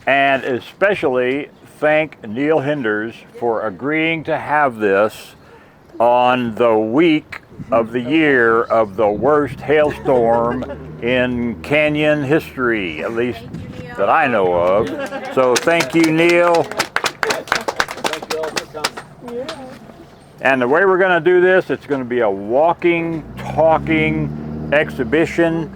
And especially thank Neal Hinders for agreeing to have this on the week of the year of the worst hailstorm in Canyon history, at least that I know of. So thank you, Neal. Thank you all for coming. And the way we're going to do this, it's going to be a walking, talking exhibition.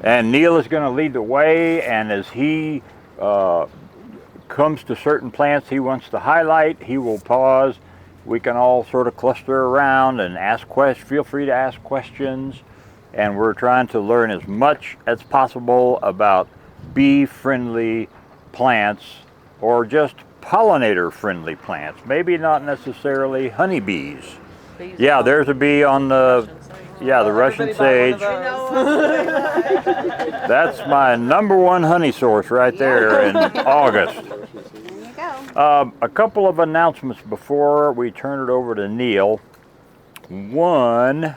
And Neal is going to lead the way. And as he comes to certain plants he wants to highlight, he will pause. We can all sort of cluster around and feel free to ask questions. And we're trying to learn as much as possible about bee-friendly plants, or just pollinator-friendly plants. Maybe not necessarily honeybees. Yeah, there's a bee on the, the Russian sage. That's my #1 honey source right there in August. There you go. A couple of announcements before we turn it over to Neal. One,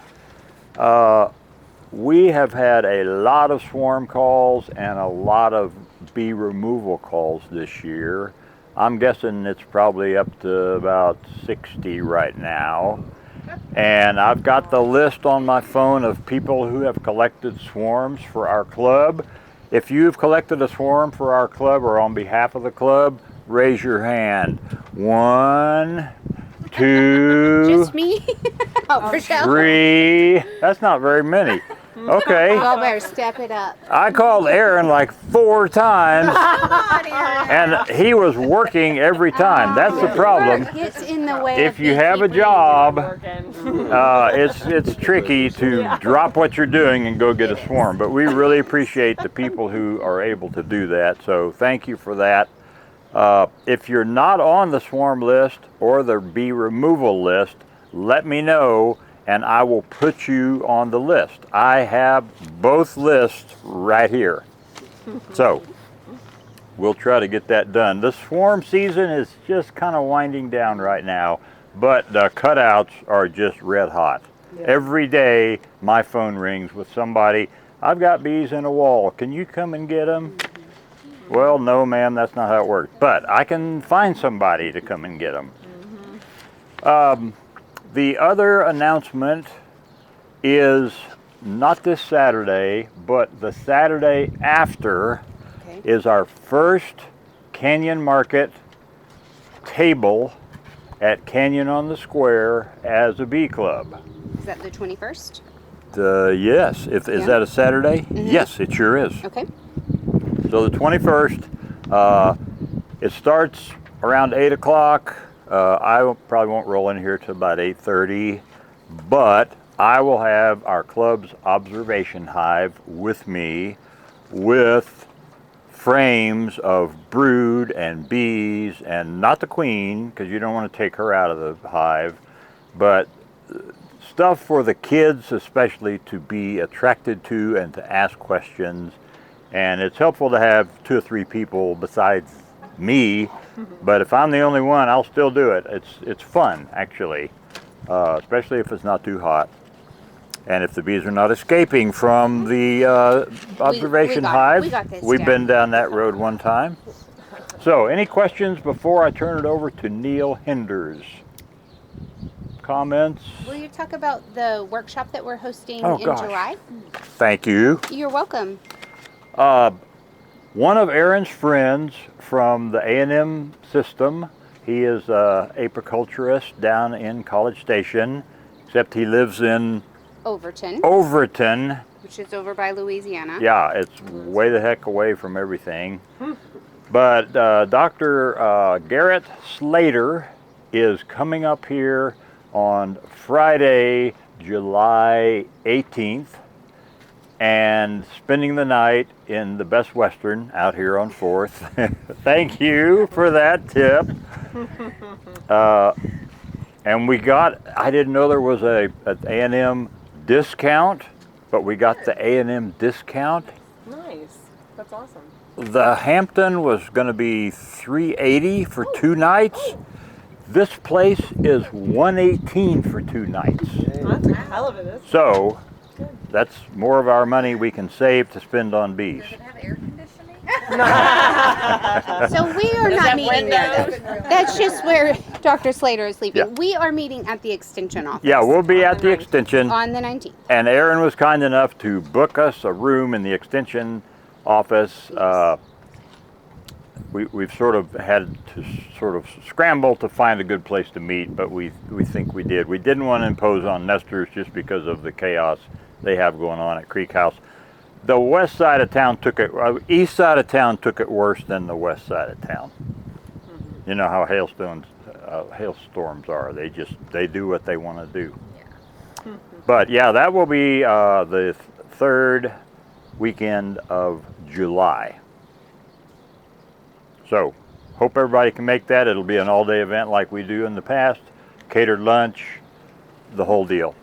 we have had a lot of swarm calls and a lot of bee removal calls this year. I'm guessing it's probably up to about 60 right now. And I've got the list on my phone of people who have collected swarms for our club. If you've collected a swarm for our club or on behalf of the club, raise your hand. 1, 2, Just me? Oh, Rochelle. 3. That's not very many. Okay. Y'all better step it up. I called Aaron like 4 times, and he was working every time. That's the problem. Work gets in the way. If of you have a beekeeping. job, it's tricky to drop what you're doing and go get a swarm. But we really appreciate the people who are able to do that. So thank you for that. If you're not on the swarm list or the bee removal list, let me know and I will put you on the list. I have both lists right here. So we'll try to get that done. The swarm season is just kind of winding down right now, but the cutouts are just red hot. Yeah. Every day my phone rings with somebody, I've got bees in a wall, can you come and get them? Well, no ma'am, that's not how it works, but I can find somebody to come and get them. The other announcement is not this Saturday, but the Saturday after is our first Canyon Market table at Canyon on the Square as a bee club. Is that the 21st? Yes. Is that a Saturday? Mm-hmm. Yes, it sure is. Okay. So the 21st, it starts around 8 o'clock. I probably won't roll in here till about 8:30, but I will have our club's observation hive with me with frames of brood and bees, and not the queen, because you don't want to take her out of the hive, but stuff for the kids especially to be attracted to and to ask questions. And it's helpful to have 2 or 3 people besides me, but if I'm the only one, I'll still do it. It's fun, actually, especially if it's not too hot. And if the bees are not escaping from the observation hive. We've been down that road one time. So, any questions before I turn it over to Neal Hinders? Comments? Will you talk about the workshop that we're hosting in July? Thank you. You're welcome. One of Aaron's friends from the A&M system, he is an apiculturist down in College Station, except he lives in Overton. Which is over by Louisiana. Yeah, it's way the heck away from everything. But Dr. Garrett Slater is coming up here on Friday, July 18th, and spending the night in the Best Western out here on 4th. Thank you for that tip. And I didn't know there was an A&M discount, but we got the A&M discount. Nice. That's awesome. The Hampton was going to be $380 for 2 nights. This place is $118 for 2 nights. That's a hell of a discount. So that's more of our money we can save to spend on bees. Does it have air conditioning? So we are not meeting there. That's just where Dr. Slater is sleeping. Yeah. We are meeting at the extension office. Yeah, we'll be at the extension. On the 19th. And Aaron was kind enough to book us a room in the extension office. We've sort of had to sort of scramble to find a good place to meet, but we think we did. We didn't want to impose on nesters just because of the chaos they have going on at Creek House. The west side of town took it, east side of town took it worse than the west side of town. You know how hailstorms are. They do what they want to do. Yeah. But yeah, that will be the third weekend of July. So, hope everybody can make that. It'll be an all-day event like we do in the past. Catered lunch, the whole deal.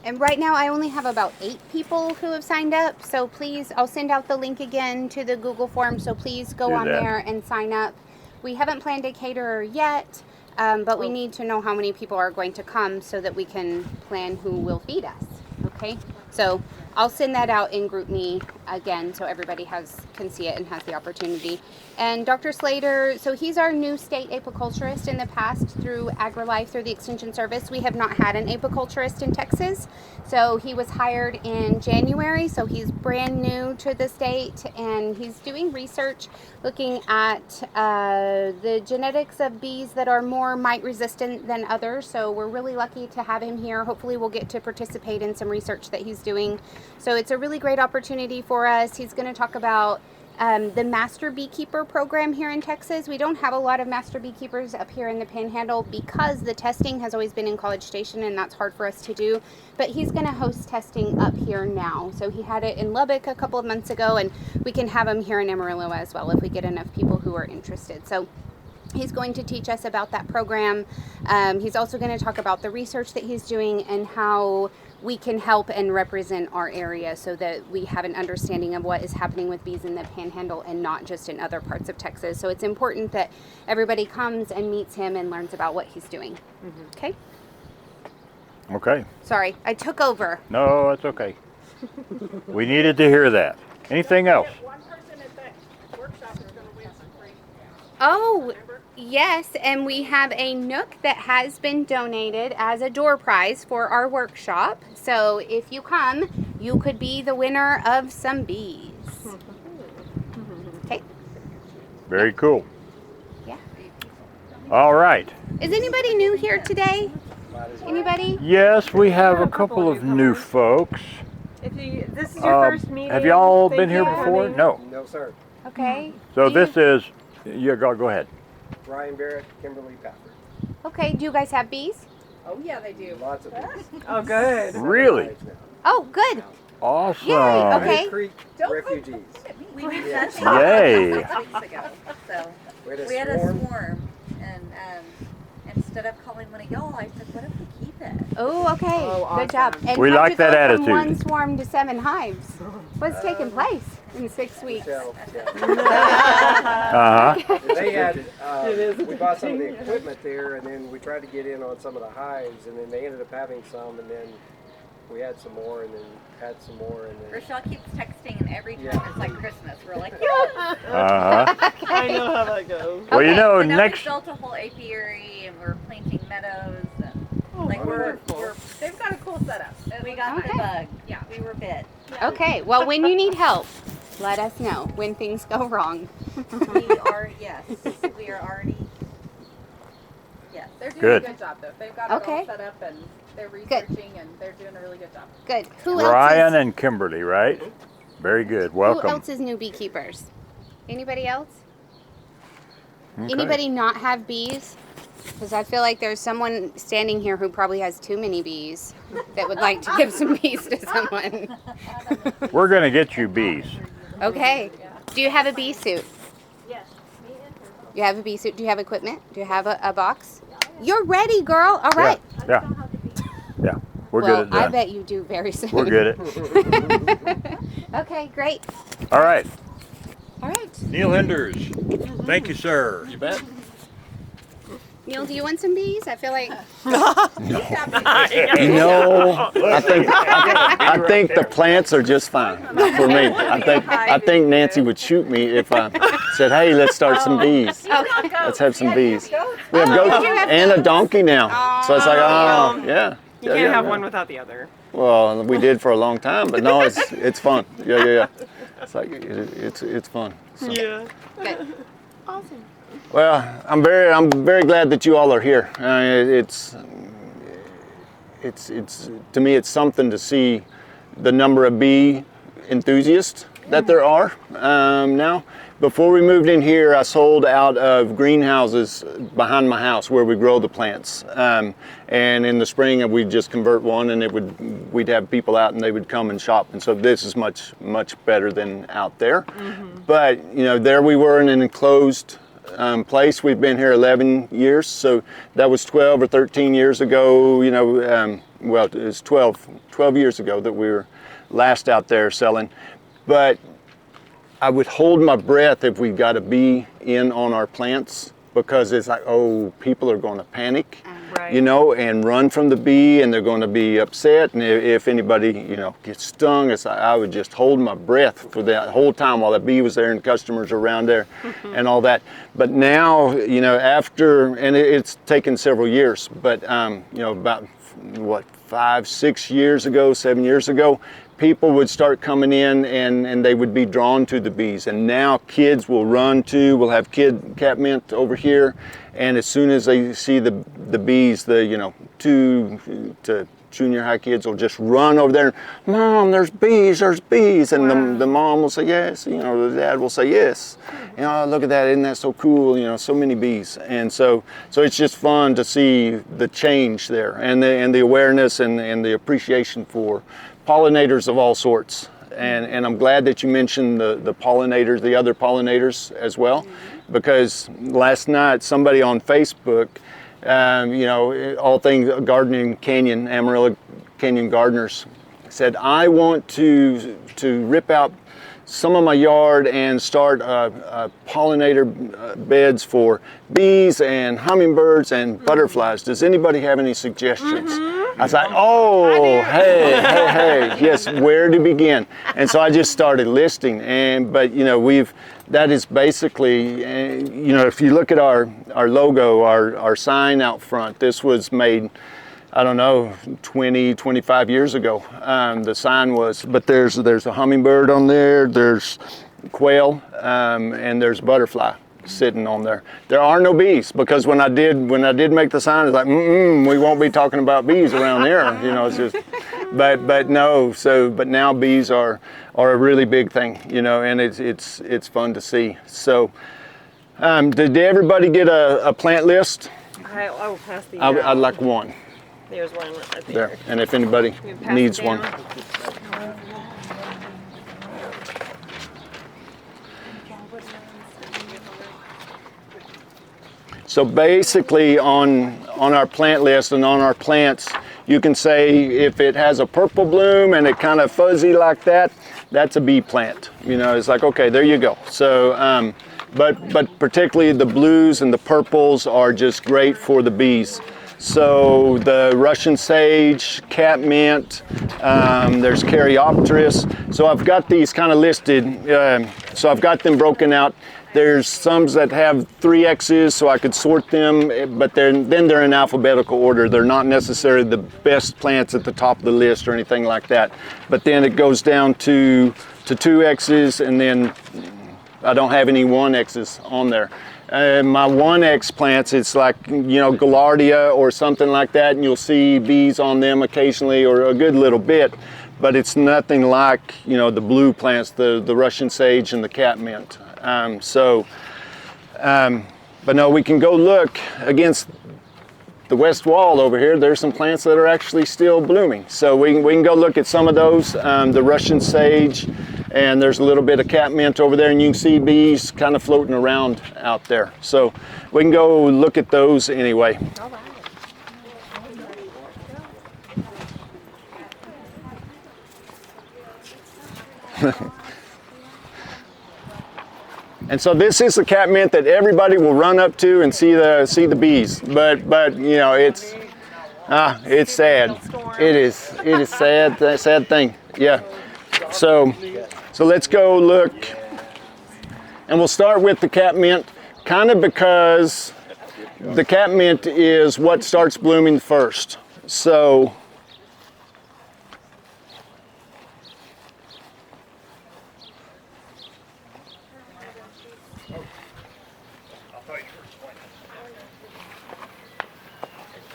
And right now I only have about 8 people who have signed up. So please, I'll send out the link again to the Google form. So please go on there and sign up. We haven't planned a caterer yet, but we need to know how many people are going to come so that we can plan who will feed us. Okay? So I'll send that out in GroupMe again so everybody can see it and has the opportunity. And Dr. Slater, so he's our new state apiculturist. In the past through AgriLife, through the Extension Service, we have not had an apiculturist in Texas. So he was hired in January, so he's brand new to the state, and he's doing research looking at the genetics of bees that are more mite resistant than others. So we're really lucky to have him here. Hopefully we'll get to participate in some research that he's doing. So it's a really great opportunity for us. He's going to talk about the Master Beekeeper program here in Texas. We don't have a lot of Master Beekeepers up here in the Panhandle because the testing has always been in College Station, and that's hard for us to do. But he's going to host testing up here now. So he had it in Lubbock a couple of months ago, and we can have him here in Amarillo as well if we get enough people who are interested. So he's going to teach us about that program. He's also going to talk about the research that he's doing and how we can help and represent our area so that we have an understanding of what is happening with bees in the Panhandle and not just in other parts of Texas. So it's important that everybody comes and meets him and learns about what he's doing. Okay? Okay. Sorry, I took over. No, it's okay. We needed to hear that. Anything else? One person at that workshop is going to win some free. Oh, yes, and we have a nook that has been donated as a door prize for our workshop. So if you come, you could be the winner of some bees. Okay. Very cool. Yeah. All right. Is anybody new here today? Anybody? Yes, we have a couple of new folks. If this is your first meeting. Have y'all thank been here you for before? coming. No. No, sir. Okay. So Do you- this is, yeah, go ahead. Ryan Barrett, Kimberly Pafford. Okay, do you guys have bees? Oh, yeah, they do. Lots of bees. Oh, good. Really? Oh, good. Awesome. Yay, okay. Big Creek refugees. We did that Yay. 6 weeks ago. So We had a swarm. swarm, and instead of calling one of y'all, I said, "What if we keep it?" Oh, okay. Oh, Good job. awesome. And We how'd like you go that from attitude. one swarm to 7 hives. What's taking place in 6 weeks? So, yeah. Uh-huh. They had, we bought some of the equipment there, and then we tried to get in on some of the hives, and then they ended up having some, and then we had some more, and then had some more, and then. Rochelle keeps texting, and every time Yeah. it's like Christmas. We're like, Uh-huh. I know how that goes. Well, you know, so now next, we built a whole apiary, and we're planting meadows, and Oh, like we're They've got a cool setup. we got Okay. the bug. Yeah, we were bit. Okay, well, when you need help, let us know when things go wrong. We are we are already. Yes. They're doing Good. a good job, though. They've got Okay. it all set up, and they're researching, and they're doing a really good job. Good. Who Ryan else and Kimberly, right? Very good. is, who Welcome. else is new beekeepers? Anybody else? Okay. Anybody not have bees? Because I feel like there's someone standing here who probably has too many bees that would like to give some bees to someone. We're going to get you bees. Okay. Do you have a bee suit? Yes. You have a bee suit? Do you have equipment? Do you have a box? You're ready, girl. All right. Yeah. Yeah. We'll well, get it I done. bet you do very soon. We'll get it. Okay, great. All right. All right. Neal Hinders. Thank you, sir. You bet. Neal, do you want some bees? I feel like I think the plants are just fine for me. I think Nancy would shoot me if I said, "Hey, let's start some bees. Let's have some bees." We have goats and a donkey now, so it's like, oh yeah. You can't have one without the other. Well, we did for a long time, but no, it's fun. Yeah. It's like it's fun. So. Yeah. good. Awesome. Well, I'm very glad that you all are here. It's to me it's something to see the number of bee enthusiasts that there are now. Before we moved in here, I sold out of greenhouses behind my house where we grow the plants. And in the spring, we'd just convert one, and we'd have people out, and they would come and shop. And so this is much better than out there. But there we were in an enclosed place. We've been here 11 years, so that was 12 or 13 years ago. Well, it was 12 years ago that we were last out there selling. But I would hold my breath if we got a bee in on our plants, because it's like, oh, people are going to panic, Right. and run from the bee, and they're going to be upset. And if anybody, gets stung, it's like I would just hold my breath for that whole time while the bee was there and customers around there and all that. But now, after, and it's taken several years, but, about 7 years ago, people would start coming in and they would be drawn to the bees. And now kids will we'll have cat mint over here. And as soon as they see the bees, the 2 to junior high kids will just run over there. Mom, there's bees. And the mom will say yes. The dad will say yes. Look at that. Isn't that so cool? So many bees. And so it's just fun to see the change there, and the awareness and the appreciation for pollinators of all sorts. And I'm glad that you mentioned the pollinators, the other pollinators as well, because last night somebody on Facebook, all things gardening, Amarillo Canyon gardeners, said, I want to rip out some of my yard and start pollinator beds for bees and hummingbirds and butterflies. Does anybody have any suggestions? I was like, oh, hey, yes, where to begin? And so I just started listing, but that is basically, if you look at our logo, our sign out front, this was made, I don't know, 20, 25 years ago. The sign was, but there's a hummingbird on there, there's quail, and there's butterfly sitting on there. There are no bees, because when I did make the sign, it's like, we won't be talking about bees around here. It's just, but no. But now bees are a really big thing, and it's fun to see. So, did everybody get a plant list? I will pass these I'd out. like one. There's one right There, and if anybody You pass needs it one. down. So basically on our plant list and on our plants, you can say if it has a purple bloom and it kind of fuzzy like that, that's a bee plant. It's like, okay, there you go. So, but particularly the blues and the purples are just great for the bees. So the Russian sage, cat mint, there's Caryopteris. So I've got these kind of listed. So I've got them broken out. There's some that have 3 X's, so I could sort them, but then they're in alphabetical order. They're not necessarily the best plants at the top of the list or anything like that. But then it goes down to 2 X's, and then I don't have any 1 X's on there. My 1X plants, it's like, Gaillardia or something like that, and you'll see bees on them occasionally, or a good little bit, but it's nothing like, the blue plants, the Russian sage and the cat mint. But no, we can go look against the west wall over here. There's some plants that are actually still blooming. So we can go look at some of those, the Russian sage, and there's a little bit of cat mint over there, and you can see bees kind of floating around out there. So we can go look at those anyway. All right. And so this is the catmint that everybody will run up to and see the bees. But you know, it's sad. It is sad, that sad thing. Yeah. So let's go look, and we'll start with the catmint, kind of because the catmint is what starts blooming first. So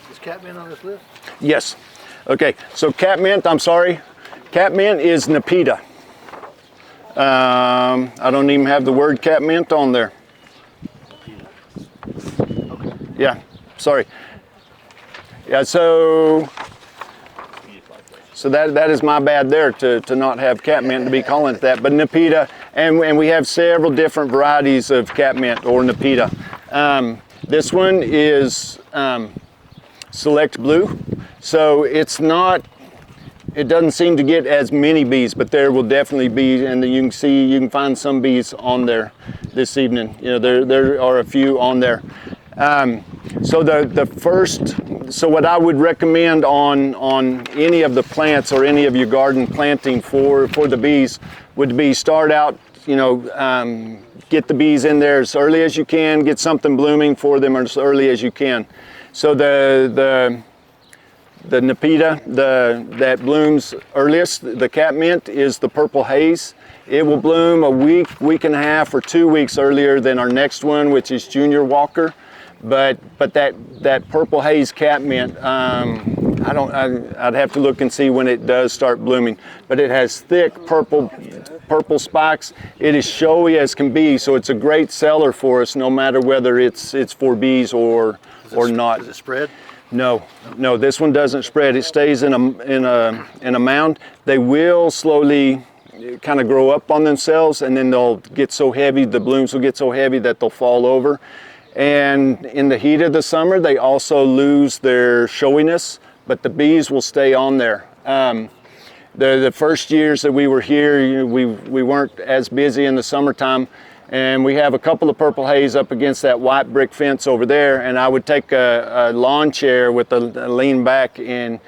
Is catmint on this list? yes. Okay, so catmint, I'm sorry. Catmint is Nepeta. I don't even have the word catmint on there. Yeah, sorry. Yeah, so that is my bad there to not have catmint, to be calling it that. But Nepeta, and we have several different varieties of catmint or Nepeta. This one is Select Blue, so it doesn't seem to get as many bees, but there will definitely be, and you can find some bees on there this evening. You know, there are a few on there. So so what I would recommend on any of the plants or any of your garden planting for the bees would be start out, you know, get the bees in there as early as you can, get something blooming for them as early as you can. So the Nepeta, that blooms earliest, the catmint, is the purple haze. It will bloom a week and a half, or 2 weeks earlier than our next one, which is Junior Walker. But that purple haze catmint, I'd have to look and see when it does start blooming. But it has thick purple spikes. It is showy as can be, so it's a great seller for us, no matter whether it's for bees or not. Does it spread? No, this one doesn't spread. It stays in a mound. They will slowly kind of grow up on themselves, and then they'll get so heavy, the blooms will get so heavy that they'll fall over. And in the heat of the summer, they also lose their showiness, but the bees will stay on there. The first years that we were here, we weren't as busy in the summertime, and we have a couple of purple haze up against that white brick fence over there, and I would take a lawn chair with a lean back and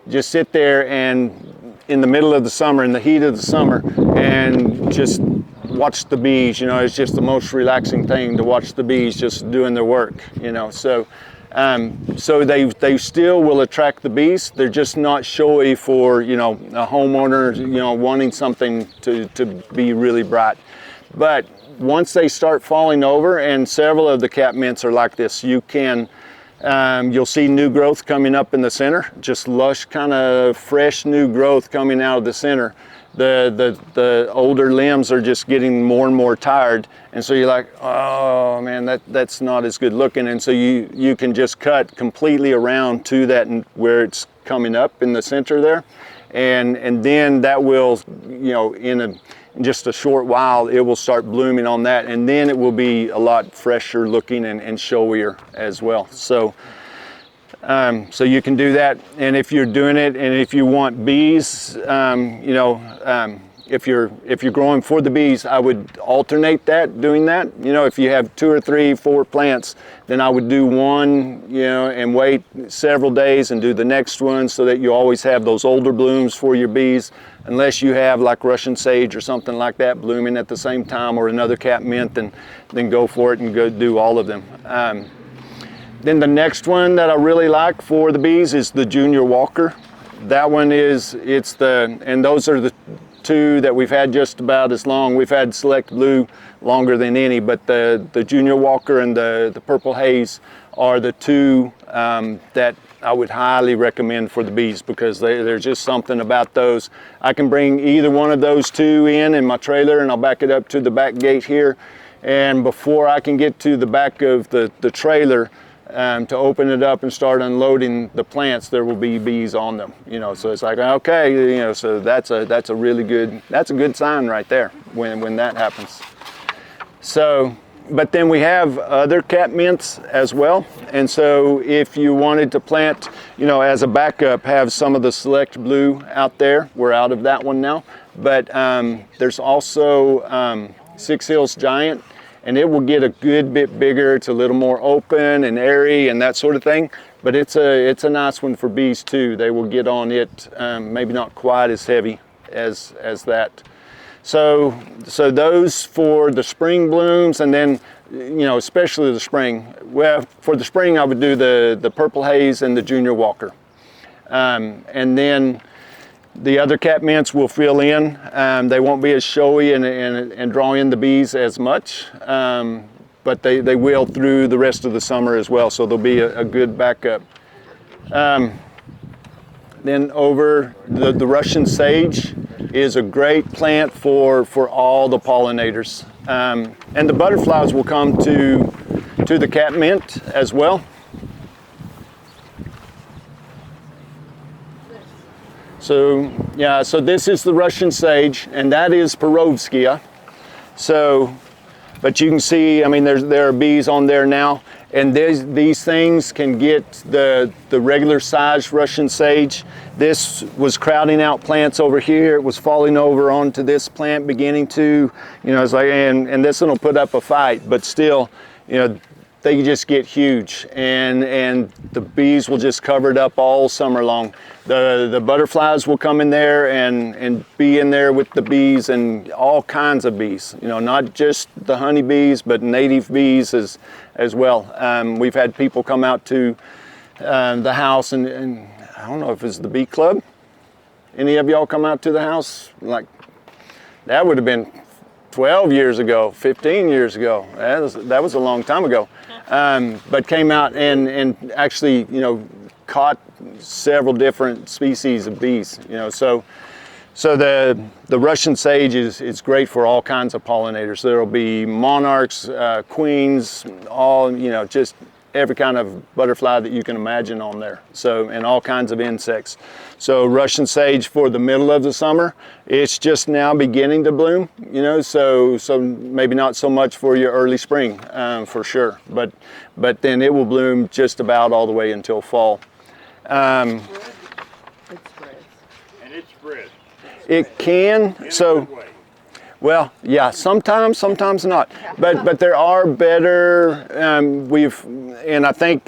just sit there and in the middle of the summer, in the heat of the summer, and just watch the bees. You know, it's just the most relaxing thing to watch the bees just doing their work, you know. So they still will attract the bees. They're just not showy for, you know, a homeowner, you know, wanting something to be really bright. But once they start falling over, and several of the catmints are like this, you can, you'll see new growth coming up in the center, just lush kind of fresh new growth coming out of the center. The older limbs are just getting more and more tired, and so you're like, oh man, that's not as good looking. And so you can just cut completely around to that, and where it's coming up in the center there, and then that will, you know, in just a short while it will start blooming on that, and then it will be a lot fresher looking and showier as well. So so you can do that, and if you're doing it, and if you want bees, you know, if you're growing for the bees, I would alternate doing that. You know, if you have 2 or 3, 4 plants, then I would do one, you know, and wait several days and do the next one, so that you always have those older blooms for your bees, unless you have like Russian sage or something like that blooming at the same time, or another catmint, then go for it and go do all of them. Then the next one that I really like for the bees is the Junior Walker. That one and those are the 2 that we've had just about as long. We've had Select Blue longer than any, but the Junior Walker and the Purple Haze are the 2 that I would highly recommend for the bees, because there's just something about those. I can bring either one of those 2 in my trailer, and I'll back it up to the back gate here. And before I can get to the back of the trailer, to open it up and start unloading the plants, there will be bees on them, you know. So it's like, okay, you know, so that's a really good, that's a good sign right there when that happens. So, but then we have other catmints as well, and so if you wanted to plant, you know, as a backup, have some of the Select Blue out there. We're out of that one now, but there's also Six Hills Giant. and it will get a good bit bigger. It's a little more open and airy and that sort of thing. But it's a nice one for bees too. They will get on it, maybe not quite as heavy as that. So those for the spring blooms, and then especially the spring. Well, for the spring I would do the purple haze and the junior walker, and then the other catmints will fill in. They won't be as showy and draw in the bees as much. But they will through the rest of the summer as well, so they'll be a good backup. Then over the Russian sage is a great plant for all the pollinators. And the butterflies will come to the catmint as well. So yeah, so this is the Russian sage, and that is Perovskia. So, but you can see, I mean, there are bees on there now, and these things can get the regular sized Russian sage. This was crowding out plants over here. It was falling over onto this plant, beginning to, it's like, and this one will put up a fight, but still, they just get huge, and the bees will just cover it up all summer long. The butterflies will come in there and be in there with the bees, and all kinds of bees, not just the honey bees, but native bees as well. We've had people come out to the house, and I don't know if it's the bee club. Any of y'all come out to the house? Like, that would have been 12 years ago, 15 years ago. That was a long time ago. But came out and actually, caught several different species of bees. So the Russian sage is great for all kinds of pollinators. There'll be monarchs, queens, all, just every kind of butterfly that you can imagine on there. So, and all kinds of insects. So Russian sage for the middle of the summer, it's just now beginning to bloom, so maybe not so much for your early spring, for sure. But then it will bloom just about all the way until fall. It spreads. And it spreads. It can, In a so, good way. well, yeah, sometimes not. But there are better. And I think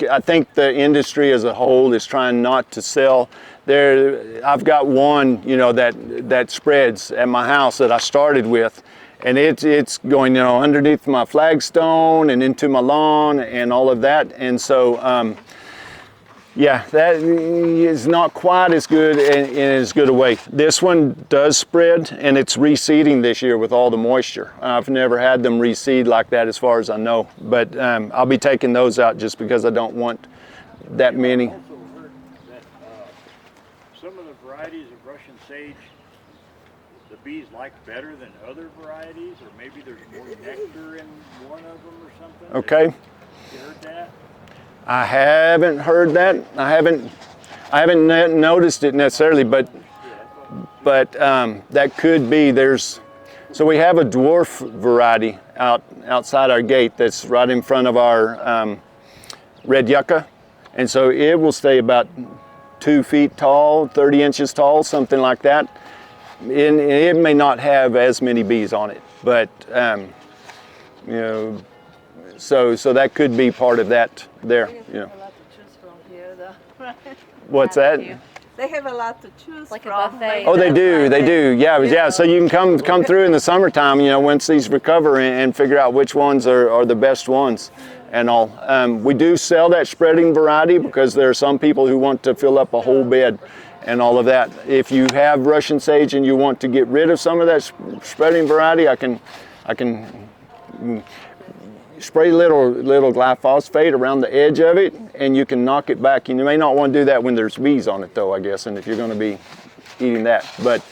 the industry as a whole is trying not to sell. I've got one, that spreads at my house that I started with, and it's going, underneath my flagstone and into my lawn and all of that. And so, yeah, that is not quite as good in as good a way. This one does spread, and it's reseeding this year with all the moisture. I've never had them reseed like that as far as I know, but I'll be taking those out just because I don't want that many. I also heard that some of the varieties of Russian sage, the bees like better than other varieties, or maybe there's more nectar in one of them or something. Okay. You heard that? I haven't heard that. I haven't noticed it necessarily, but that could be. So we have a dwarf variety outside our gate that's right in front of our red yucca, and so it will stay about 2 feet tall, 30 inches tall, something like that. And it may not have as many bees on it, but So that could be part of that there. They have a lot to choose from here, though. What's that? They have a lot to choose Like a from. buffet. Oh, they do. Yeah. So you can come through in the summertime, once these recover and figure out which ones are the best ones and all. We do sell that spreading variety because there are some people who want to fill up a whole bed and all of that. If you have Russian sage and you want to get rid of some of that spreading variety, I can spray little glyphosate around the edge of it, and you can knock it back. You may not want to do that when there's bees on it, though, I guess, and if you're going to be eating that. But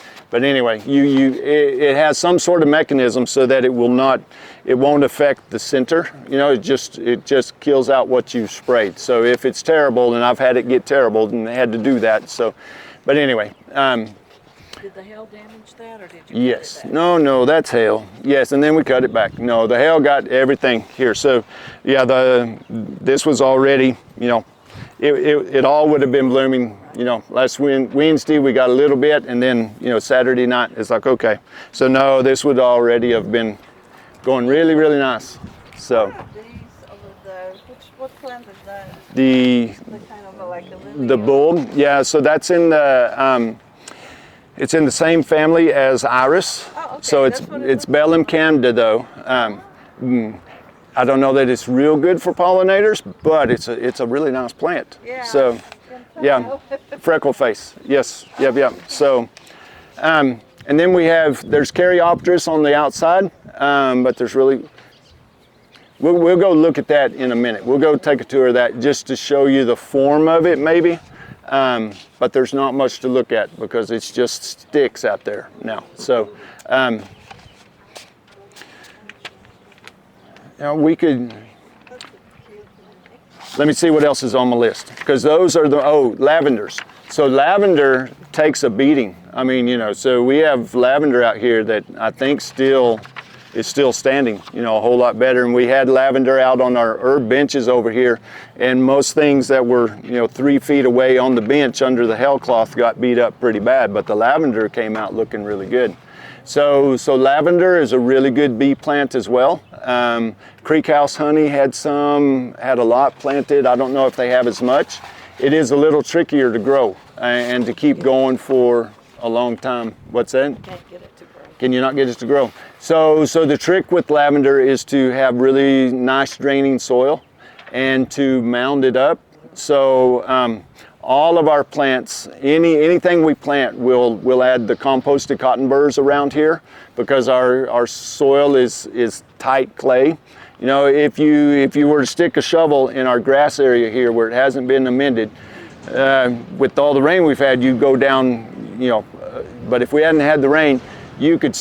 anyway, it has some sort of mechanism so that it won't affect the center. It just kills out what you sprayed. So if it's terrible, and I've had it get terrible, and they had to do that. So, but anyway. Did the hail damage that, or did you? Yes. cut it back? No, that's hail. Yes, and then we cut it back. No, the hail got everything here. So, yeah, this was already, it all would have been blooming, last Wednesday we got a little bit, and then, Saturday night it's like, okay. So no, this would already have been going really, really nice. So These over there, what plant is that? the The kind of like a lily. the bulb, yeah. So that's in the it's in the same family as iris. Oh, okay, So that's what it it's is. Bellum candida though. I don't know that it's real good for pollinators, but it's a really nice plant. Yeah. So yeah, freckle face. Yes. Yep. So and then there's Caryopteris on the outside, but there's really we'll go look at that in a minute. We'll go take a tour of that just to show you the form of it maybe. But there's not much to look at because it's just sticks out there now. So we could, let me see what else is on my list, because those are lavenders. So lavender takes a beating. I mean, so we have lavender out here that I think is still standing, a whole lot better. And we had lavender out on our herb benches over here, and most things that were, 3 feet away on the bench under the hailcloth got beat up pretty bad, but the lavender came out looking really good. So lavender is a really good bee plant as well. Creek House Honey had a lot planted. I don't know if they have as much. It is a little trickier to grow and to keep going for a long time. What's that? Can't get it to grow. Can you not get it to grow? So the trick with lavender is to have really nice draining soil and to mound it up. So all of our plants, anything we plant, we'll add the composted cotton burrs around here because our soil is tight clay. If you were to stick a shovel in our grass area here where it hasn't been amended, with all the rain we've had, you'd go down, but if we hadn't had the rain, you could,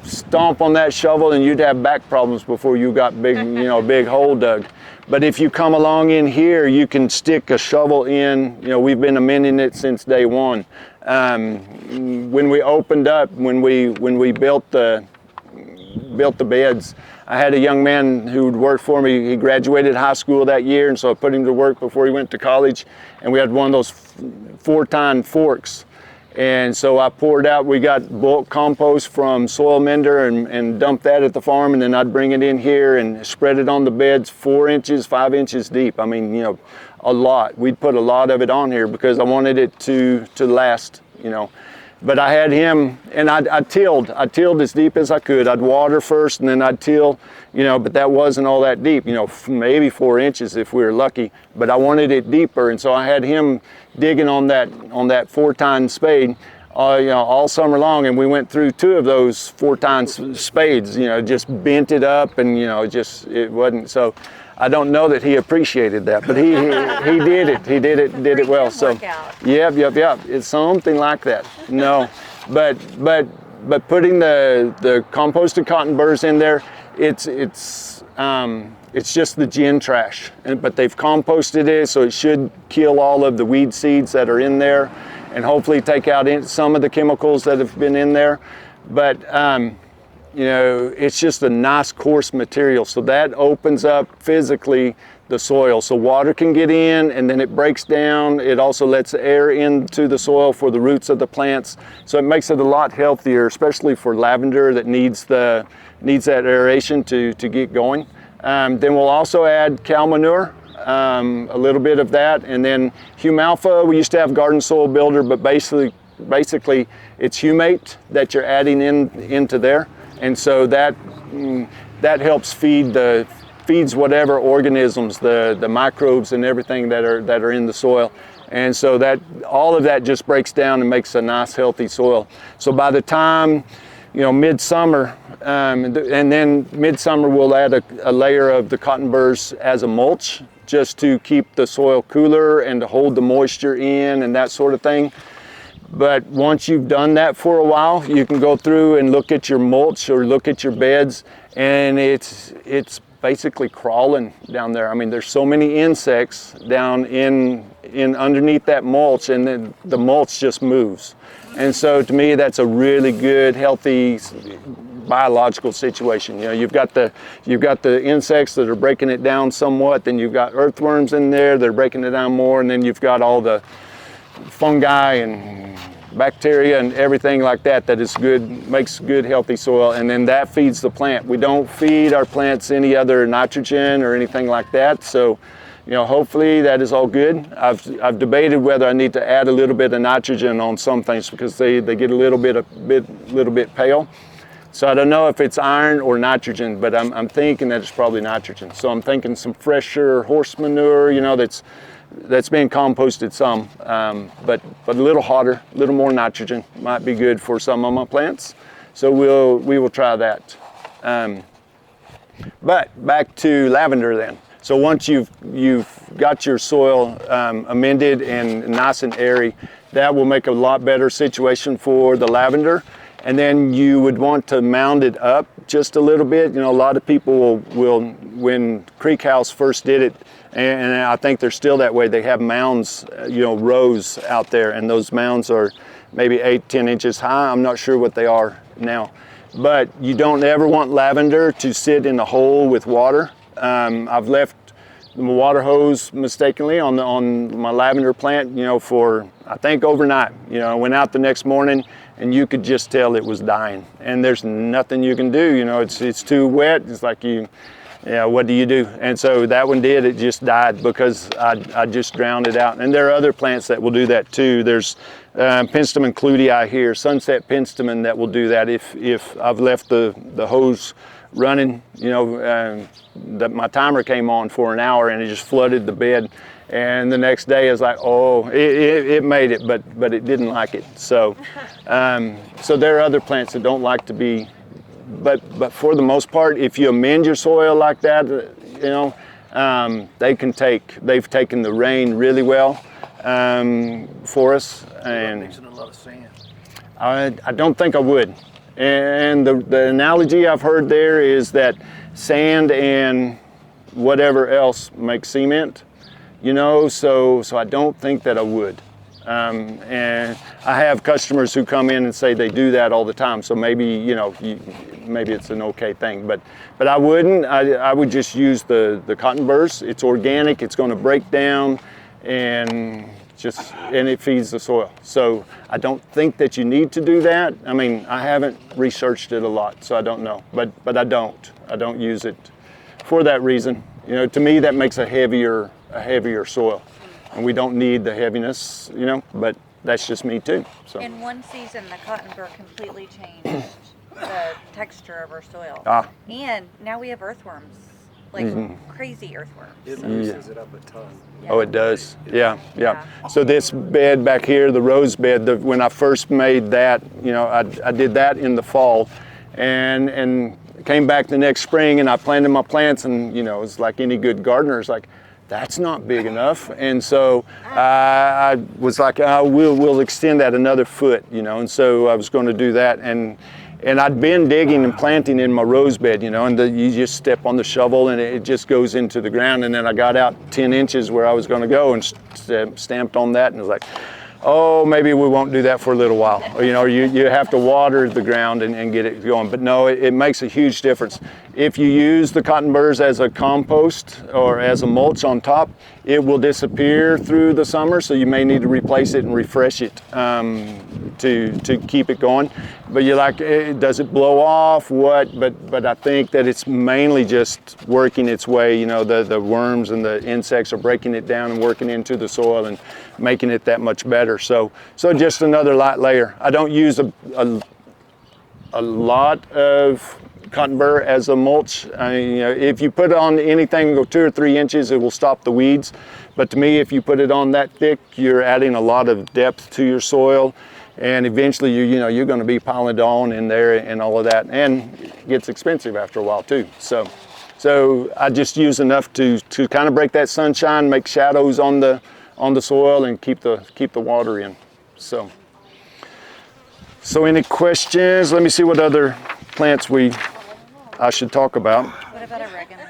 stomp on that shovel and you'd have back problems before you got big hole dug. But if you come along in here, you can stick a shovel in. We've been amending it since day one. When we opened up, when we built the beds, I had a young man who would work for me. He graduated high school that year, and so I put him to work before he went to college. And we had one of those 4-tine forks. And so I poured out, we got bulk compost from Soil Mender and dumped that at the farm, and then I'd bring it in here and spread it on the beds 4 inches, 5 inches deep. I mean, a lot. We'd put a lot of it on here because I wanted it to last, But I had him, and I tilled as deep as I could. I'd water first and then I'd till, but that wasn't all that deep, maybe 4 inches if we were lucky, but I wanted it deeper. And so I had him digging on that 4-tine spade, all summer long. And we went through 2 of those 4-tine spades, just bent it up and, it wasn't, so I don't know that he appreciated that, but he did it. He did it well. So, yep. It's something like that. No, but putting the composted cotton burrs in there, it's just the gin trash, but they've composted it, so it should kill all of the weed seeds that are in there, and hopefully take out some of the chemicals that have been in there. But it's just a nice coarse material, so that opens up physically the soil, so water can get in and then it breaks down. It also lets air into the soil for the roots of the plants, so it makes it a lot healthier, especially for lavender that needs that aeration to get going. Then we'll also add cow manure, a little bit of that, and then Humalpha. We used to have Garden Soil Builder, but basically it's humate that you're adding into there. And so that helps feeds whatever organisms, the microbes and everything that are in the soil. And so that all of that just breaks down and makes a nice healthy soil. So by the time midsummer, and then midsummer we'll add a layer of the cotton burrs as a mulch just to keep the soil cooler and to hold the moisture in and that sort of thing. But once you've done that for a while, you can go through and look at your mulch or look at your beds, and it's basically crawling down there. I mean, there's so many insects down in underneath that mulch, and then the mulch just moves. And so to me, that's a really good, healthy biological situation. You've got the insects that are breaking it down somewhat, then you've got earthworms in there that are breaking it down more, and then you've got all the fungi and bacteria and everything like that that is good, makes good healthy soil, and then that feeds the plant. We don't feed our plants any other nitrogen or anything like that, so hopefully that is all good. I've debated whether I need to add a little bit of nitrogen on some things because they get a little bit pale. So I don't know if it's iron or nitrogen, but I'm thinking that it's probably nitrogen. So I'm thinking some fresher horse manure, that's being composted some, but a little hotter, a little more nitrogen might be good for some of my plants. So we will try that. But back to lavender then. So once you've got your soil amended and nice and airy, that will make a lot better situation for the lavender. And then you would want to mound it up just a little bit. A lot of people will when Creek House first did it, and I think they're still that way, they have mounds, rows out there, and those mounds are maybe 8-10 inches high. I'm not sure what they are now. But you don't ever want lavender to sit in a hole with water. I've left the water hose mistakenly on my lavender plant, for I think overnight. I went out the next morning and you could just tell it was dying. And there's nothing you can do. It's too wet. It's like what do you do? And so that one did. It just died because I just drowned it out. And there are other plants that will do that too. There's Penstemon clutii here, sunset penstemon, that will do that if I've left the hose running, my timer came on for an hour and it just flooded the bed, and the next day it's like, oh, it made it, but it didn't like it. So so there are other plants that don't like to be, but for the most part, if you amend your soil like that, they've taken the rain really well for us. And Mixing a lot of sand. I don't think I would. And the analogy I've heard there is that sand and whatever else makes cement, so I don't think that I would. And I have customers who come in and say they do that all the time, so maybe, maybe it's an okay thing, but I wouldn't. I would just use the cotton burrs. It's organic, it's going to break down, and it feeds the soil. So I don't think that you need to do that. I mean, I haven't researched it a lot, so I don't know. But I don't use it for that reason. To me that makes a heavier soil, and we don't need the heaviness. But that's just me too. So In one season, the cotton burr completely changed the texture of our soil. And now we have earthworms, like crazy earthworms. It loosens it up a ton. Oh, it does. Yeah. So this bed back here, the rose bed, when I first made that, I did that in the fall, and came back the next spring and I planted my plants, and it's like any good gardener, it's like, that's not big enough. And so I was like, we'll extend that another foot, and so I was going to do that. And I'd been digging and planting in my rose bed, and you just step on the shovel and it just goes into the ground. And then I got out 10 inches where I was going to go and stamped on that, and it was like, oh, maybe we won't do that for a little while. You have to water the ground and get it going. But no, it makes a huge difference. If you use the cotton burrs as a compost or as a mulch on top, it will disappear through the summer, so you may need to replace it and refresh it to keep it going. But you're like, does it blow off? What? But I think that it's mainly just working its way. The worms and the insects are breaking it down and working into the soil and making it that much better. So just another light layer. I don't use a lot of cotton burr as a mulch. If you put it on anything go 2 or 3 inches, it will stop the weeds. But to me, if you put it on that thick, you're adding a lot of depth to your soil, and eventually you're going to be piling on in there and all of that, and it gets expensive after a while too. So I just use enough to kind of break that sunshine, make shadows on the soil, and keep the water in. So any questions? Let me see what other plants I should talk about. What about oregano?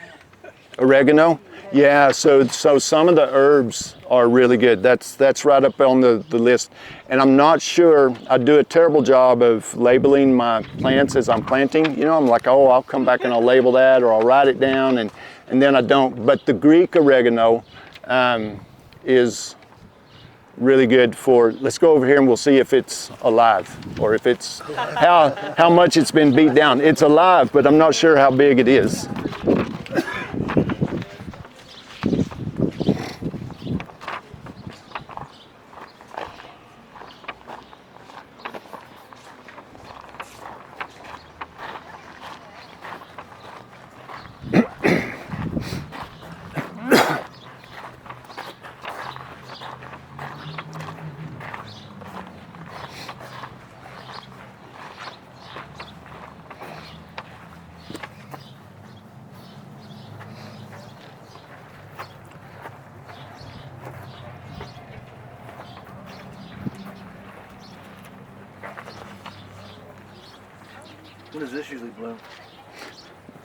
Oregano? Yeah, so some of the herbs are really good. That's right up on the list. And I'm not sure, I do a terrible job of labeling my plants as I'm planting. I'm like, oh, I'll come back and I'll label that, or I'll write it down, and then I don't. But the Greek oregano is really good for, let's go over here and we'll see if it's alive or if it's, how much it's been beat down. It's alive, but I'm not sure how big it is. When does this usually bloom?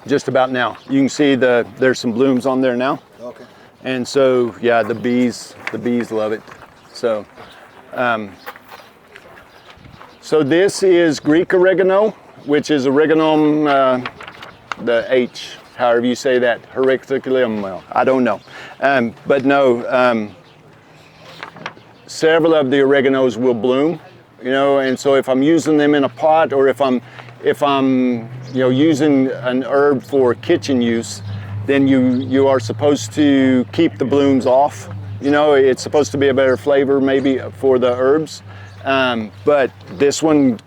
Just about now. You can see there's some blooms on there now. Okay. And so, yeah, the bees love it. So, so this is Greek oregano, which is Oreganum, the H, however you say that, Hericiculum, well, I don't know. But no, several of the oreganos will bloom, you know, and so if I'm using them in a pot or if I'm you know, using an herb for kitchen use, then you are supposed to keep the blooms off. You know, it's supposed to be a better flavor maybe for the herbs. But this one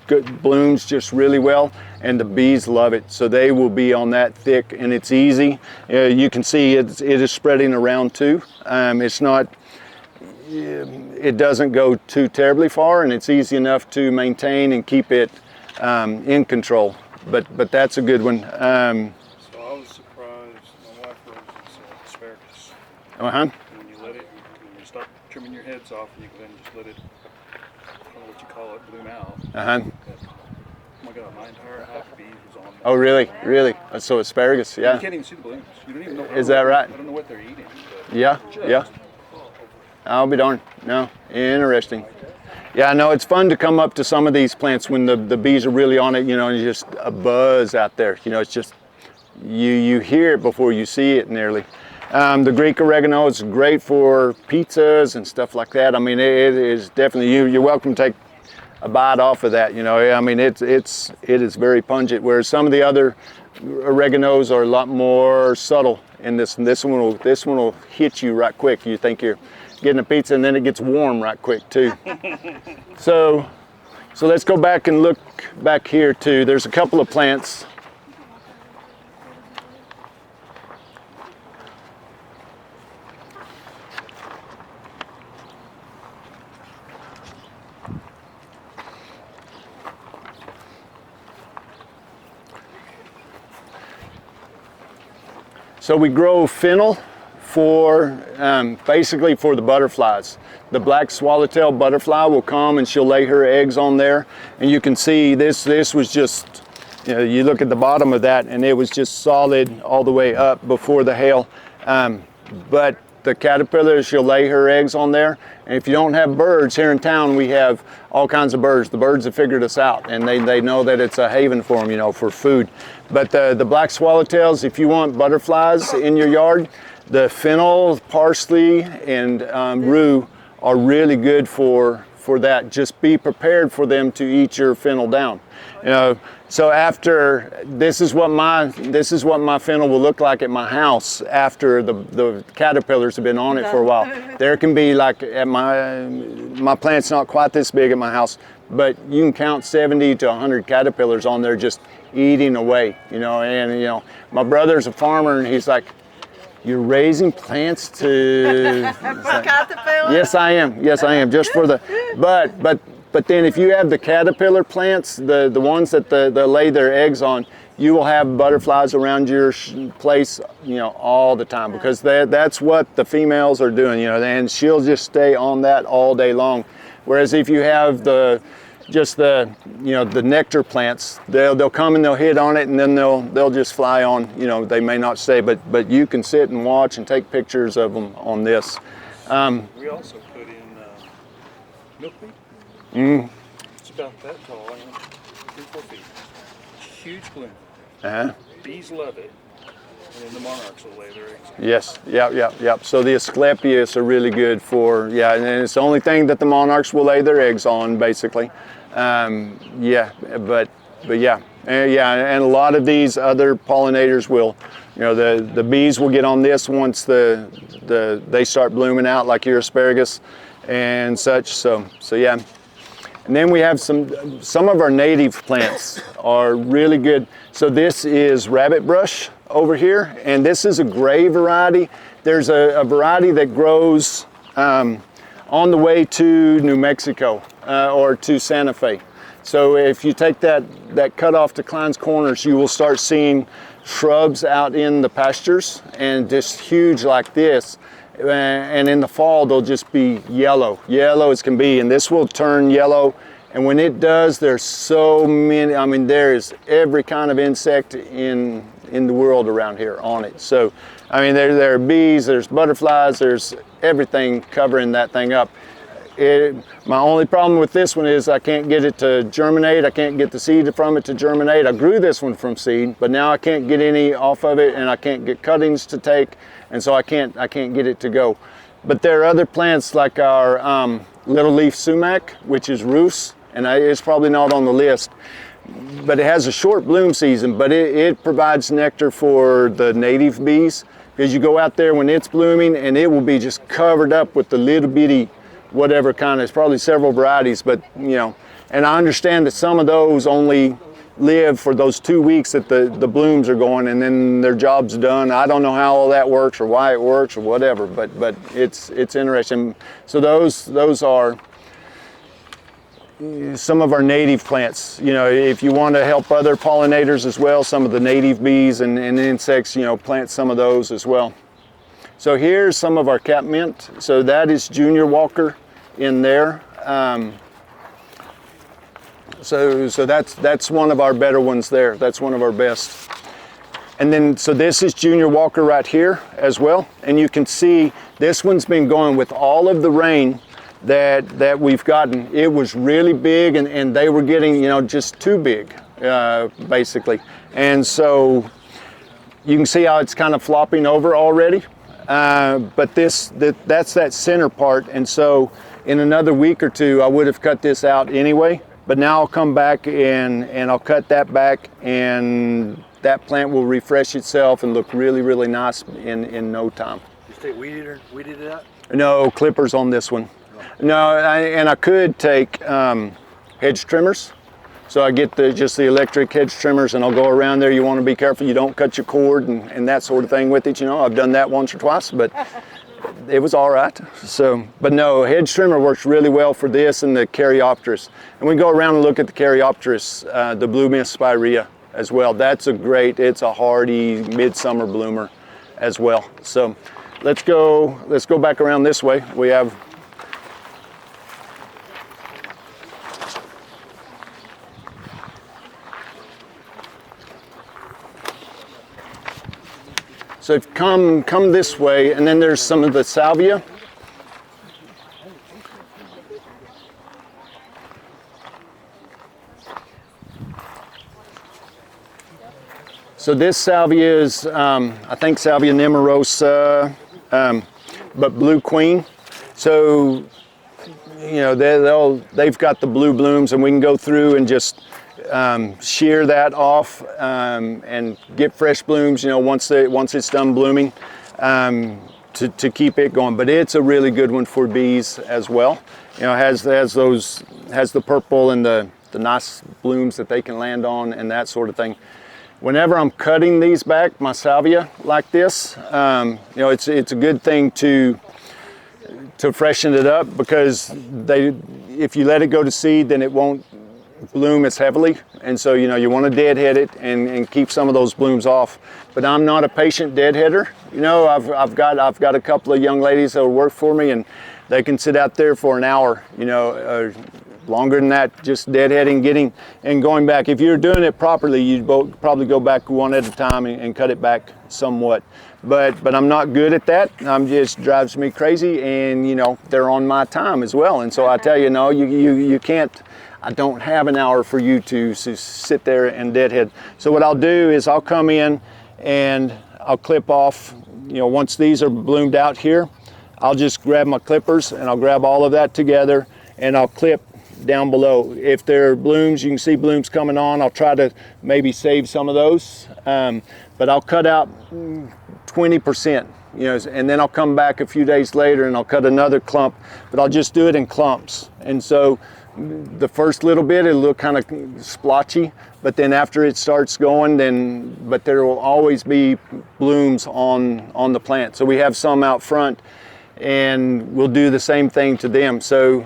blooms just really well, and the bees love it. So they will be on that thick, and it's easy. You can see it is spreading around too. It's not, it doesn't go too terribly far, and it's easy enough to maintain and keep it in control. But that's a good one. So I was surprised. My wife raises asparagus. Uh-huh. When you let it, when you stop trimming your heads off, and you go ahead and just let it, I don't know what you call it, bloom out. Uh-huh. Oh my God, my entire hive of bees was on there. Oh, really? Really? So asparagus, yeah. You can't even see the blooms. You don't even know. Is that right? I don't know what they're eating. But Yeah, yeah. I'll be darned. No, interesting. Yeah, I know it's fun to come up to some of these plants when the bees are really on it, you know, and just a buzz out there. You know, it's just, you hear it before you see it nearly. The Greek oregano is great for pizzas and stuff like that. I mean, it is definitely, you're welcome to take a bite off of that, you know. I mean, it is very pungent, whereas some of the other oreganos are a lot more subtle in this. And this one will hit you right quick. You think you're getting a pizza, and then it gets warm right quick too. So let's go back and look back here too. There's a couple of plants. So we grow fennel for basically for the butterflies. The black swallowtail butterfly will come and she'll lay her eggs on there, and you can see this was just, you know, you look at the bottom of that and it was just solid all the way up before the hail. But the caterpillar, she'll lay her eggs on there, and if you don't have birds here in town, we have all kinds of birds. The birds have figured us out, and they know that it's a haven for them, you know, for food. But the black swallowtails, if you want butterflies in your yard, the fennel, parsley, and rue are really good for that. Just be prepared for them to eat your fennel down. You know, so after, this is what my fennel will look like at my house after the caterpillars have been on it for a while. There can be, like, at my plant's not quite this big at my house, but you can count 70 to 100 caterpillars on there just eating away, you know. And you know, my brother's a farmer, and he's like, "You're raising plants to..." Caterpillar? Yes, I am. Yes, I am. Just for the, but then if you have the caterpillar plants, the ones that they lay their eggs on, you will have butterflies around your place, you know, all the time, because that's what the females are doing, you know, and she'll just stay on that all day long. Whereas if you have just the nectar plants, they'll come and they'll hit on it, and then they'll just fly on. You know, they may not stay, but you can sit and watch and take pictures of them on this. we also put in milkweed. It's about that tall, 3-4 feet. Huge bloom. Uh-huh. Bees love it. And then the monarchs will lay their eggs. Yes, yep. So the Asclepias are really good for, yeah, and it's the only thing that the monarchs will lay their eggs on, basically. Yeah, but yeah, and a lot of these other pollinators will, you know, the bees will get on this once they start blooming out, like your asparagus and such. So yeah. And then we have some of our native plants are really good. So this is rabbit brush over here, and this is a gray variety. There's a variety that grows on the way to New Mexico or to Santa Fe. So if you take that cut off to Klein's Corners, you will start seeing shrubs out in the pastures, and just huge like this. And in the fall, they'll just be yellow as can be, and this will turn yellow. And when it does, there's so many, I mean, there is every kind of insect in the world around here on it. So, I mean, there are bees, there's butterflies, there's everything covering that thing up. My only problem with this one is I can't get it to germinate. I can't get the seed from it to germinate. I grew this one from seed, but now I can't get any off of it, and I can't get cuttings to take, and so I can't get it to go. But there are other plants like our little leaf sumac, which is rus, and it's probably not on the list, but it has a short bloom season, but it provides nectar for the native bees, because you go out there when it's blooming and it will be just covered up with the little bitty whatever kind of, it's probably several varieties, but you know, and I understand that some of those only live for those 2 weeks that the blooms are going, and then their job's done. I don't know how all that works or why it works or whatever, but it's interesting. So those are some of our native plants. You know, if you want to help other pollinators as well, some of the native bees and insects, you know, plant some of those as well. So here's some of our catmint. So that is Junior Walker in there. So that's one of our better ones there. That's one of our best. And then, so this is Junior Walker right here as well. And you can see this one's been going with all of the rain that we've gotten. It was really big, and they were getting, you know, just too big, basically. And so you can see how it's kind of flopping over already. But that's that center part, and so in another week or two I would have cut this out anyway, but now I'll come back and I'll cut that back, and that plant will refresh itself and look really, really nice in no time. Just take weeded it out? No clippers on this one. No, and I could take hedge trimmers. So I get just the electric hedge trimmers, and I'll go around there. You want to be careful you don't cut your cord and that sort of thing with it. You know, I've done that once or twice, but it was all right. So, but no, hedge trimmer works really well for this and the Caryopteris. And we can go around and look at the Caryopteris, the blue mist spirea as well. That's it's a hardy midsummer bloomer as well. So let's go back around this way. We have So come this way, and then there's some of the salvia. So this salvia is, I think, Salvia nemorosa, but blue queen. So, you know, they've got the blue blooms, and we can go through and just shear that off and get fresh blooms, you know, once it's done blooming, to keep it going. But it's a really good one for bees as well. You know, has the purple and the nice blooms that they can land on and that sort of thing. Whenever I'm cutting these back, my salvia like this, you know, it's a good thing to freshen it up, because if you let it go to seed, then it won't bloom as heavily, and so, you know, you want to deadhead it and keep some of those blooms off. But I'm not a patient deadheader. You know, I've got a couple of young ladies that will work for me, and they can sit out there for an hour, you know, longer than that, just deadheading, getting and going back. If you're doing it properly, you'd probably go back one at a time and cut it back somewhat. But I'm not good at that. Just drives me crazy, and you know, they're on my time as well. And so I tell you, no, you can't. I don't have an hour for you to sit there and deadhead. So what I'll do is I'll come in and I'll clip off, once these are bloomed out here, I'll just grab my clippers and I'll grab all of that together and I'll clip down below. If there are blooms, you can see blooms coming on, I'll try to maybe save some of those, but I'll cut out 20%, and then I'll come back a few days later and I'll cut another clump, but I'll just do it in clumps. And so the first little bit, it'll look kind of splotchy, but then after it starts going, but there will always be blooms on the plant. So we have some out front and we'll do the same thing to them. So,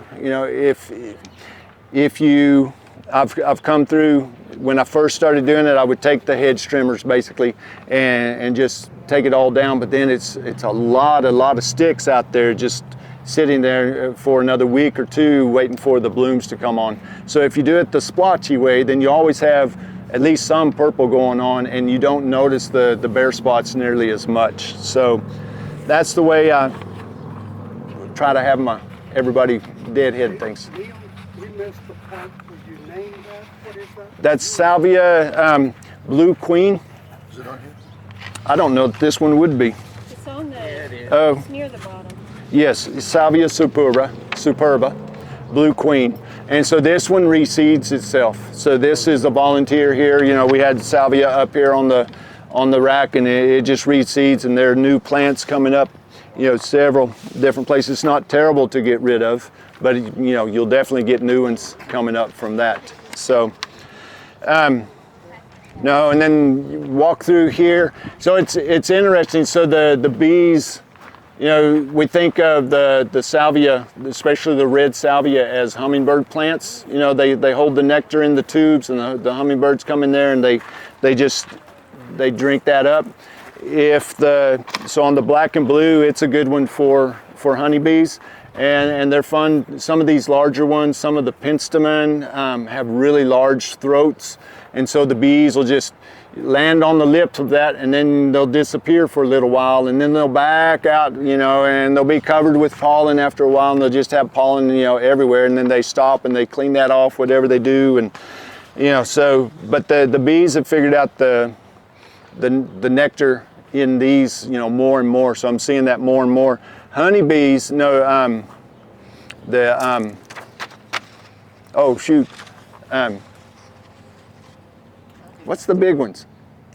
I've come through, when I first started doing it, I would take the hedge trimmers basically and just take it all down, but then it's a lot of sticks out there just sitting there for another week or two waiting for the blooms to come on. So if you do it the splotchy way, then you always have at least some purple going on and you don't notice the bare spots nearly as much. So that's the way I try to have everybody deadhead things. Neal, we missed the plant. Would you name that? What is that? That's Salvia Blue Queen. Is it on here? I don't know if this one would be. It's on there. It's near the bottom. Yes, Salvia superba, Blue Queen. And so this one reseeds itself. So this is a volunteer here. We had Salvia up here on the rack and it just reseeds, and there are new plants coming up, several different places. It's not terrible to get rid of, but you'll definitely get new ones coming up from that. So, no, and then you walk through here. So it's interesting. So the bees, we think of the salvia, especially the red salvia, as hummingbird plants. They hold the nectar in the tubes, and the hummingbirds come in there and they drink that up. So on the black and blue, it's a good one for honeybees, and they're fun. Some of these larger ones, some of the penstemon, have really large throats, and so the bees will just land on the lips of that, and then they'll disappear for a little while, and then they'll back out, and they'll be covered with pollen after a while, and they'll just have pollen, everywhere, and then they stop and they clean that off, whatever they do, and but the bees have figured out the nectar in these, more and more. So I'm seeing that more and more. Honeybees, what's the big ones?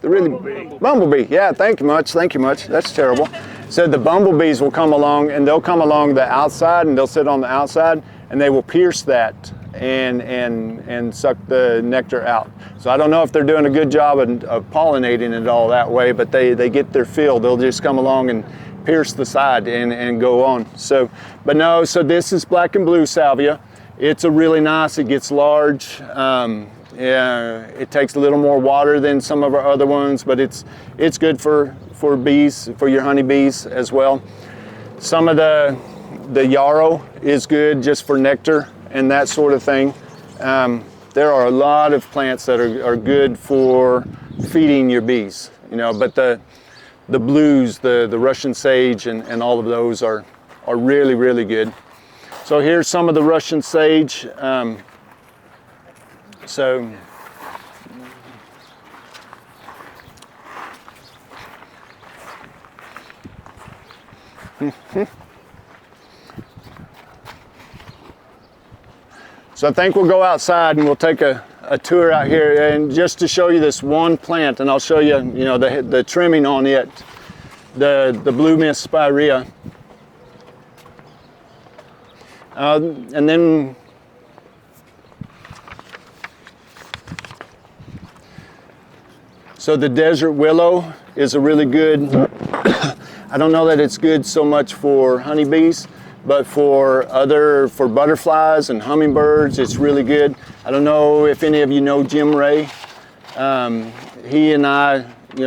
Bumblebee. Yeah, thank you much. That's terrible. So the bumblebees will come along, and they'll come along the outside, and they'll sit on the outside, and they will pierce that and suck the nectar out. So I don't know if they're doing a good job of pollinating it all that way, but they get their fill. They'll just come along and pierce the side and go on. So this is black and blue salvia. It's a really nice, it gets large. It takes a little more water than some of our other ones, but it's good for bees, for your honeybees as well. Some of the yarrow is good just for nectar and that sort of thing. There are a lot of plants that are good for feeding your bees, but the blues, the Russian sage and all of those are really, really good. So here's some of the Russian sage. So I think we'll go outside and we'll take a tour out here, and just to show you this one plant, and I'll show you, the trimming on it, the blue mist spirea. And then so the desert willow is a really good, I don't know that it's good so much for honeybees, but for butterflies and hummingbirds, it's really good. I don't know if any of you know Jim Ray. He and I,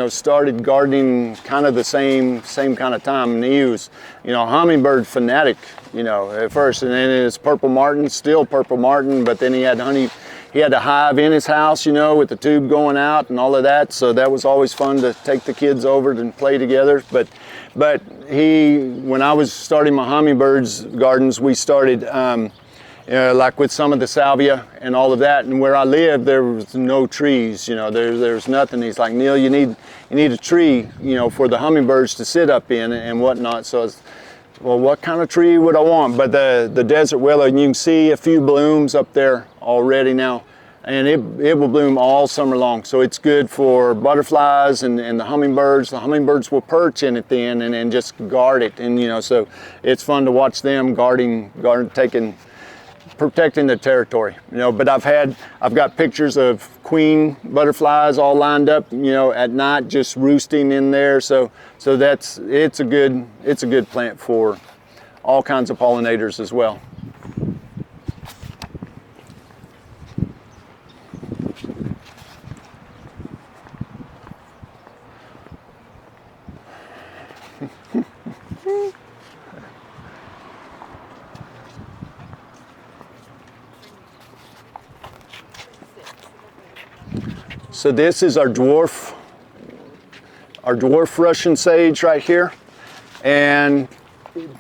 started gardening kind of the same kind of time, and he was, hummingbird fanatic, at first, and then it's purple martin, still purple martin, but then he had a hive in his house, with the tube going out and all of that, so that was always fun to take the kids over and play together. But when I was starting my hummingbirds gardens, we started like with some of the salvia and all of that. And where I live, there was no trees. There's nothing. He's like, Neal, you need a tree, for the hummingbirds to sit up in and whatnot. So I was, well, what kind of tree would I want? But the desert willow, and you can see a few blooms up there already now, and it will bloom all summer long. So it's good for butterflies and the hummingbirds. The hummingbirds will perch in it then and just guard it. And so it's fun to watch them protecting the territory. But I've got pictures of queen butterflies all lined up, at night just roosting in there. So it's a good plant for all kinds of pollinators as well. So this is our dwarf Russian sage right here, and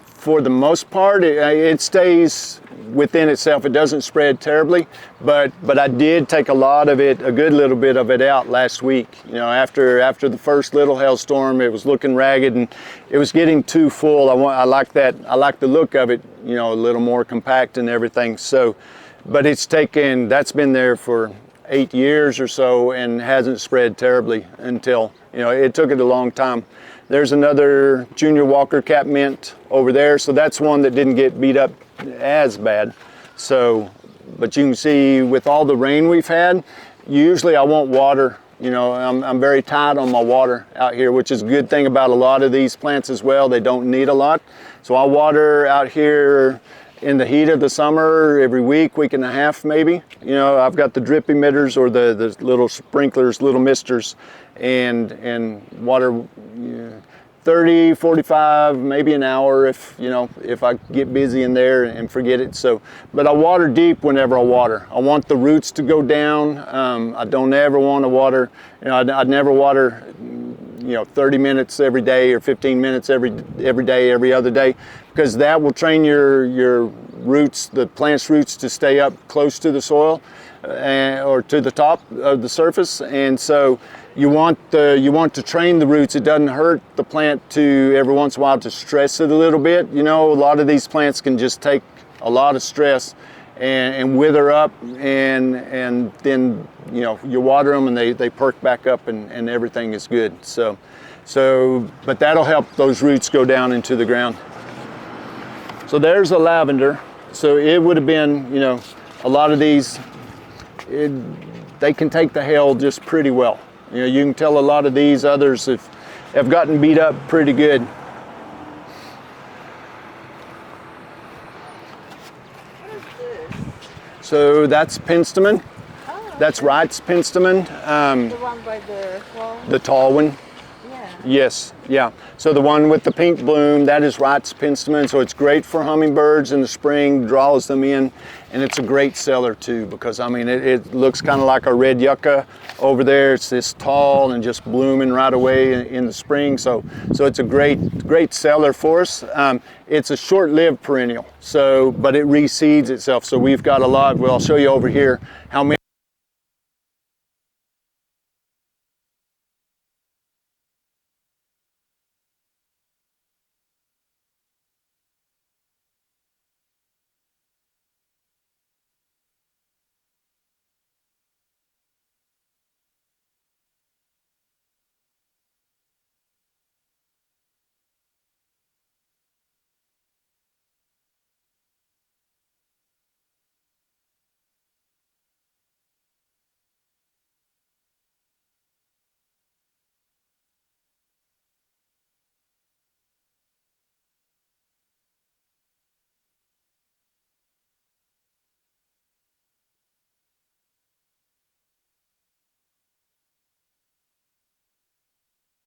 for the most part it stays within itself. It doesn't spread terribly, but I did take a good little bit of it out last week. After the first little hailstorm, it was looking ragged and it was getting too full. I like the look of it, a little more compact and everything. So, but that's been there for 8 years or so and hasn't spread terribly until, it took it a long time. There's another junior Walker cap mint over there, so that's one that didn't get beat up as bad. So, but you can see with all the rain we've had, usually I won't water. I'm very tight on my water out here, which is a good thing about a lot of these plants as well. They don't need a lot. So I water out here in the heat of the summer every week and a half maybe. I've got the drip emitters or the little sprinklers, little misters, and water 30, 45, maybe an hour if I get busy in there and forget it. So, but I water deep whenever I water. I want the roots to go down. I don't ever want to water, I'd never water 30 minutes every day or 15 minutes every day, every other day, because that will train your roots, the plant's roots, to stay up close to the soil or to the top of the surface. And so you want to train the roots. It doesn't hurt the plant to every once in a while to stress it a little bit. A lot of these plants can just take a lot of stress and wither up, and then you water them and they perk back up and everything is good. So but that'll help those roots go down into the ground. So there's a lavender. So it would have been, a lot of these, they can take the hail just pretty well. You can tell a lot of these others have gotten beat up pretty good. What is this? So that's penstemon. Oh, That's Wright's penstemon. the one by the wall? The tall one. Yeah. Yes, yeah. So the one with the pink bloom, that is Wright's penstemon. So it's great for hummingbirds in the spring, draws them in, and it's a great seller too, because it looks kind of like a red yucca over there. It's this tall and just blooming right away in the spring. So it's a great seller for us. It's a short-lived perennial, but it reseeds itself. So we've got a lot. Well, I'll show you over here how many